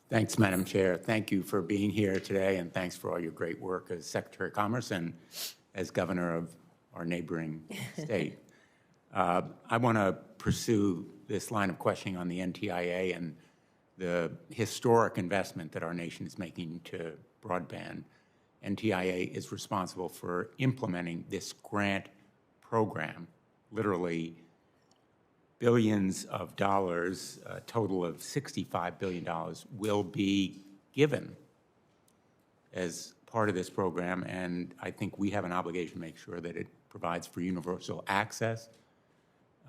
Thanks, Madam Chair. Thank you for being here today, and thanks for all your great work as Secretary of Commerce and as Governor of our neighboring state. I want to pursue this line of questioning on the NTIA and the historic investment that our nation is making to broadband. NTIA is responsible for implementing this grant program, literally billions of dollars, a total of $65 billion, will be given as part of this program, and I think we have an obligation to make sure that it provides for universal access,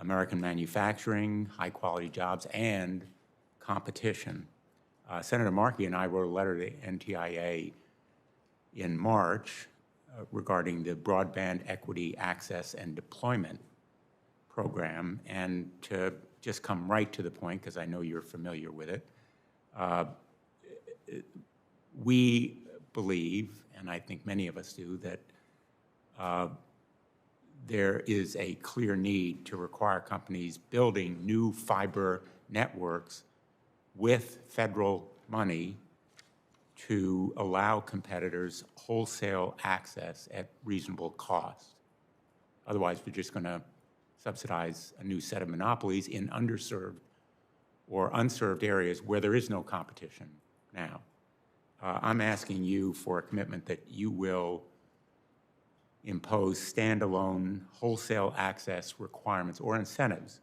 American manufacturing, high-quality jobs, and competition. Senator Markey and I wrote a letter to NTIA in March regarding the Broadband Equity Access and Deployment Program, and to just come right to the point, because I know you're familiar with it, we believe, and I think many of us do, that there is a clear need to require companies building new fiber networks with federal money to allow competitors wholesale access at reasonable cost. Otherwise, we're just going to subsidize a new set of monopolies in underserved or unserved areas where there is no competition now. I'm asking you for a commitment that you will impose standalone wholesale access requirements or incentives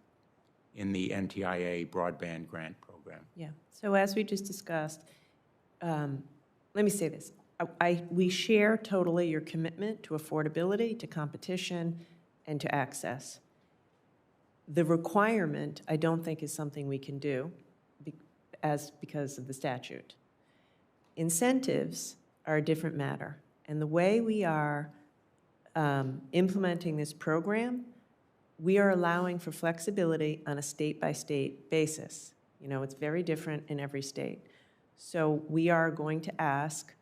in the NTIA broadband grant program. Yeah, so as we just discussed, let me say this. We share totally your commitment to affordability, to competition, and to access. The requirement, I don't think, is something we can do because of the statute. Incentives are a different matter. And the way we are implementing this program, we are allowing for flexibility on a state-by-state basis. You know, it's very different in every state. So we are going to ask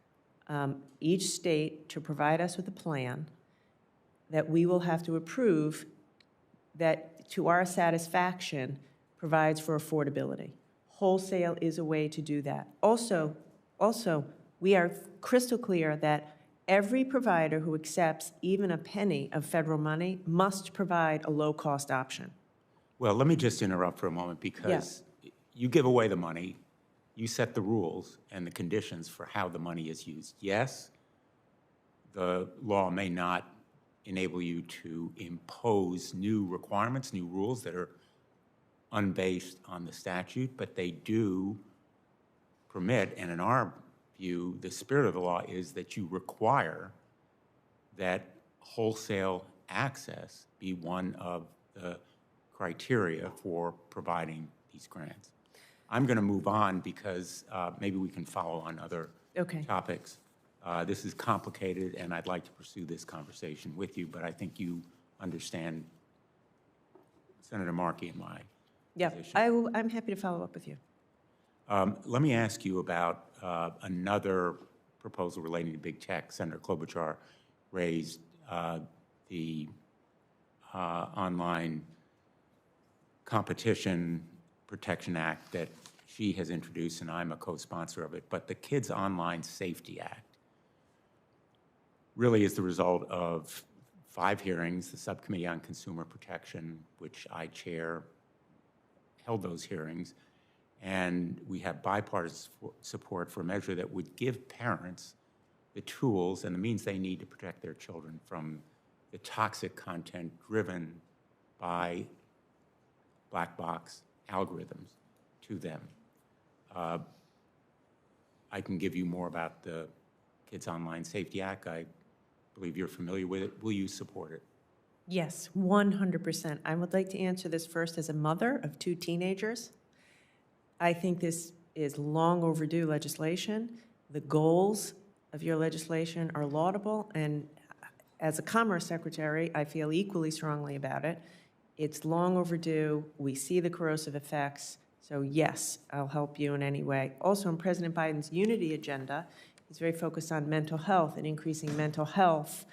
each state to provide us with a plan that we will have to approve that, to our satisfaction, provides for affordability. Wholesale is a way to do that. Also, we are crystal clear that every provider who accepts even a penny of federal money must provide a low-cost option. Well, let me just interrupt for a moment, because you give away the money, you set the rules and the conditions for how the money is used. Yes, the law may not enable you to impose new requirements, new rules that are unbased on the statute, but they do permit, and in our view, the spirit of the law is that you require that wholesale access be one of the criteria for providing these grants. I'm going to move on because maybe we can follow on other topics. This is complicated, and I'd like to pursue this conversation with you, but I think you understand Senator Markey and my position. I'm happy to follow up with you. Let me ask you about another proposal relating to big tech. Senator Klobuchar raised the Online Competition Protection Act that she has introduced, and I'm a co-sponsor of it, but the Kids Online Safety Act really is the result of 5 hearings. The Subcommittee on Consumer Protection, which I chair, held those hearings, and we have bipartisan support for a measure that would give parents the tools and the means they need to protect their children from the toxic content driven by black box algorithms to them. I can give you more about the Kids Online Safety Act. I believe you're familiar with it. Will you support it? Yes, 100%. I would like to answer this first as a mother of 2 teenagers. I think this is long overdue legislation. The goals of your legislation are laudable, and as a Commerce Secretary, I feel equally strongly about it. It's long overdue. We see the corrosive effects. So yes, I'll help you in any way. Also, in President Biden's unity agenda, he's very focused on mental health and increasing mental health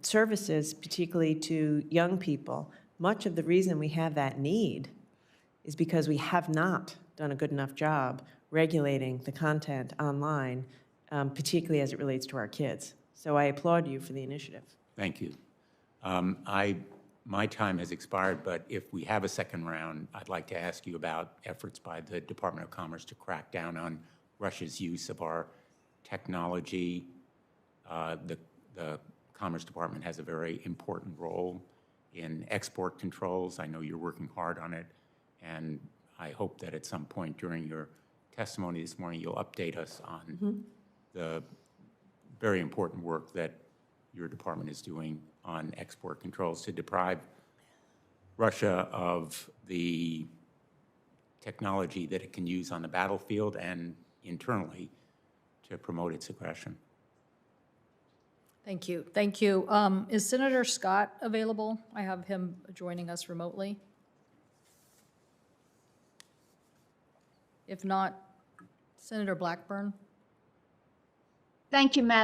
services, particularly to young people. Much of the reason we have that need is because we have not done a good enough job regulating the content online, particularly as it relates to our kids. So I applaud you for the initiative. Thank you. My time has expired, but if we have a second round, I'd like to ask you about efforts by the Department of Commerce to crack down on Russia's use of our technology. The Commerce Department has a very important role in export controls. I know you're working hard on it, and I hope that at some point during your testimony this morning, you'll update us on the very important work that your department is doing on export controls to deprive Russia of the technology that it can use on the battlefield and internally to promote its aggression. Thank you. Thank you. Is Senator Scott available? I have him joining us remotely. If not, Senator Blackburn. Thank you, Madam